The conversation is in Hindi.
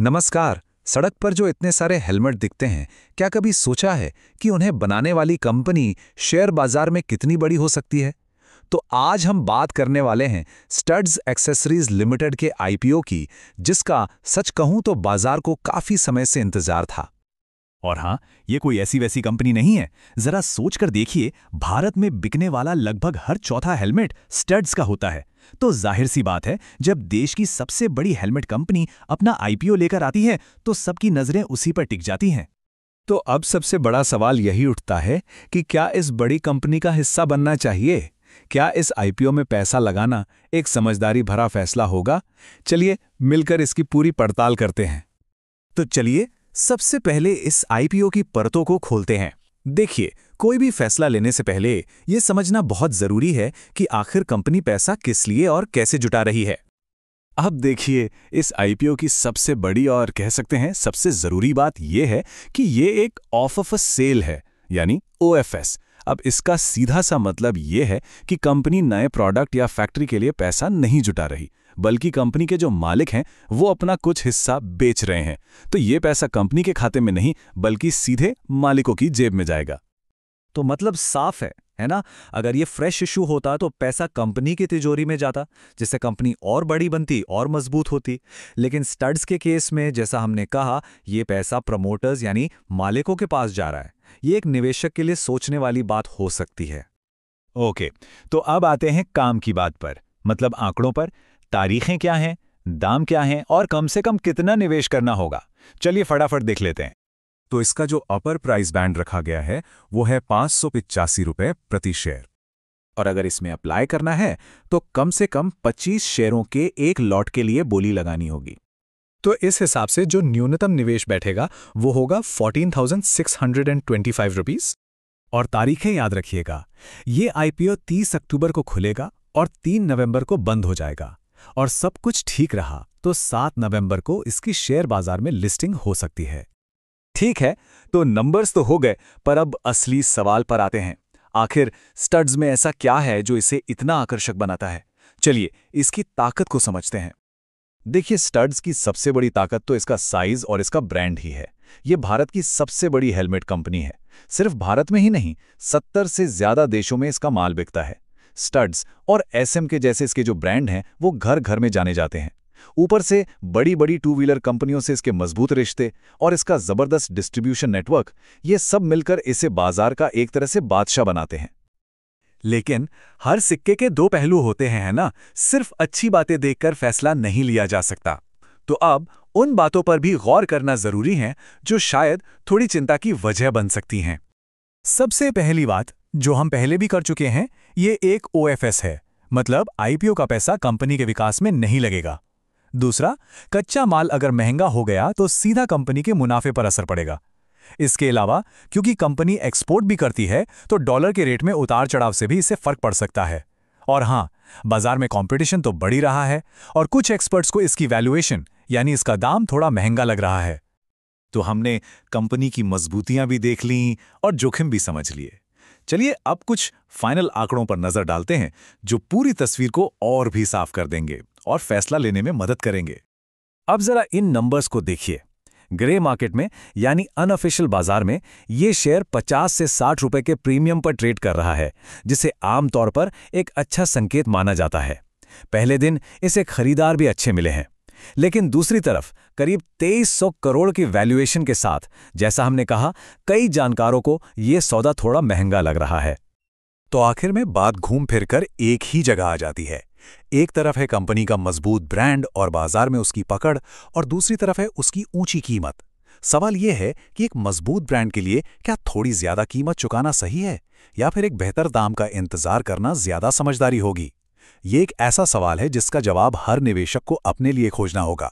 नमस्कार। सड़क पर जो इतने सारे हेलमेट दिखते हैं, क्या कभी सोचा है कि उन्हें बनाने वाली कंपनी शेयर बाजार में कितनी बड़ी हो सकती है? तो आज हम बात करने वाले हैं स्टड्स एक्सेसरीज लिमिटेड के आईपीओ की, जिसका सच कहूं तो बाजार को काफी समय से इंतजार था। और हाँ, ये कोई ऐसी वैसी कंपनी नहीं है। जरा सोचकर देखिए, भारत में बिकने वाला लगभग हर चौथा हेलमेट स्टड्स का होता है। तो जाहिर सी बात है, जब देश की सबसे बड़ी हेलमेट कंपनी अपना आईपीओ लेकर आती है तो सबकी नजरें उसी पर टिक जाती हैं। तो अब सबसे बड़ा सवाल यही उठता है कि क्या इस बड़ी कंपनी का हिस्सा बनना चाहिए? क्या इस आईपीओ में पैसा लगाना एक समझदारी भरा फैसला होगा? चलिए मिलकर इसकी पूरी पड़ताल करते हैं। तो चलिए सबसे पहले इस आईपीओ की परतों को खोलते हैं। देखिए, कोई भी फैसला लेने से पहले ये समझना बहुत जरूरी है कि आखिर कंपनी पैसा किस लिए और कैसे जुटा रही है। अब देखिए, इस आईपीओ की सबसे बड़ी और कह सकते हैं सबसे जरूरी बात यह है कि ये एक ऑफ सेल है, यानी ओएफएस। अब इसका सीधा सा मतलब ये है कि कंपनी नए प्रोडक्ट या फैक्ट्री के लिए पैसा नहीं जुटा रही, बल्कि कंपनी के जो मालिक हैं वो अपना कुछ हिस्सा बेच रहे हैं। तो ये पैसा कंपनी के खाते में नहीं, बल्कि सीधे मालिकों की जेब में जाएगा। तो मतलब साफ है ना? अगर ये फ्रेश इशू होता तो पैसा कंपनी की तिजोरी में जाता, जिससे कंपनी और बड़ी बनती और मजबूत होती। लेकिन स्टड्स के केस में, जैसा हमने कहा, ये पैसा प्रमोटर्स यानी मालिकों के पास जा रहा है। ये एक निवेशक के लिए सोचने वाली बात हो सकती है। ओके, तो अब आते हैं काम की बात पर, मतलब आंकड़ों पर। तारीखें क्या हैं, दाम क्या हैं और कम से कम कितना निवेश करना होगा, चलिए फटाफट देख लेते हैं। तो इसका जो अपर प्राइस बैंड रखा गया है वो है 585 रुपये प्रति शेयर। और अगर इसमें अप्लाई करना है तो कम से कम 25 शेयरों के एक लॉट के लिए बोली लगानी होगी। तो इस हिसाब से जो न्यूनतम निवेश बैठेगा वो होगा 14,625 रुपीस। और तारीखें याद रखिएगा, ये आईपीओ 30 अक्टूबर को खुलेगा और 3 नवंबर को बंद हो जाएगा। और सब कुछ ठीक रहा तो 7 नवंबर को इसकी शेयर बाजार में लिस्टिंग हो सकती है। ठीक है, तो नंबर्स तो हो गए, पर अब असली सवाल पर आते हैं। आखिर स्टड्स में ऐसा क्या है जो इसे इतना आकर्षक बनाता है? चलिए इसकी ताकत को समझते हैं। देखिए, स्टड्स की सबसे बड़ी ताकत तो इसका साइज और इसका ब्रांड ही है। ये भारत की सबसे बड़ी हेलमेट कंपनी है। सिर्फ भारत में ही नहीं, 70 से ज्यादा देशों में इसका माल बिकता है। स्टड्स और एसएम के जैसे इसके जो ब्रांड हैं वो घर घर में जाने जाते हैं। ऊपर से बड़ी बड़ी टू व्हीलर कंपनियों से इसके मजबूत रिश्ते और इसका जबरदस्त डिस्ट्रीब्यूशन नेटवर्क, ये सब मिलकर इसे बाजार का एक तरह से बादशाह बनाते हैं। लेकिन हर सिक्के के दो पहलू होते हैं, है ना? सिर्फ अच्छी बातें देखकर फैसला नहीं लिया जा सकता। तो अब उन बातों पर भी गौर करना जरूरी है जो शायद थोड़ी चिंता की वजह बन सकती हैं। सबसे पहली बात, जो हम पहले भी कर चुके हैं, ये एक ओएफएस है, मतलब आईपीओ का पैसा कंपनी के विकास में नहीं लगेगा। दूसरा, कच्चा माल अगर महंगा हो गया तो सीधा कंपनी के मुनाफे पर असर पड़ेगा। इसके अलावा, क्योंकि कंपनी एक्सपोर्ट भी करती है तो डॉलर के रेट में उतार चढ़ाव से भी इससे फर्क पड़ सकता है। और हाँ, बाजार में कंपटीशन तो बढ़ ही रहा है और कुछ एक्सपर्ट्स को इसकी वैल्यूएशन यानी इसका दाम थोड़ा महंगा लग रहा है। तो हमने कंपनी की मजबूतियां भी देख लीं और जोखिम भी समझ लिए। चलिए अब कुछ फाइनल आंकड़ों पर नजर डालते हैं जो पूरी तस्वीर को और भी साफ कर देंगे और फैसला लेने में मदद करेंगे। अब जरा इन नंबर्स को देखिए। ग्रे मार्केट में यानी अनऑफिशियल बाजार में ये शेयर 50 से 60 रुपए के प्रीमियम पर ट्रेड कर रहा है, जिसे आमतौर पर एक अच्छा संकेत माना जाता है। पहले दिन इसे खरीदार भी अच्छे मिले हैं। लेकिन दूसरी तरफ करीब 2300 करोड़ की वैल्यूएशन के साथ, जैसा हमने कहा, कई जानकारों को यह सौदा थोड़ा महंगा लग रहा है। तो आखिर में बात घूम फिरकर एक ही जगह आ जाती है। एक तरफ है कंपनी का मजबूत ब्रांड और बाजार में उसकी पकड़, और दूसरी तरफ है उसकी ऊंची कीमत। सवाल यह है कि एक मजबूत ब्रांड के लिए क्या थोड़ी ज्यादा कीमत चुकाना सही है, या फिर एक बेहतर दाम का इंतजार करना ज्यादा समझदारी होगी? ये एक ऐसा सवाल है जिसका जवाब हर निवेशक को अपने लिए खोजना होगा।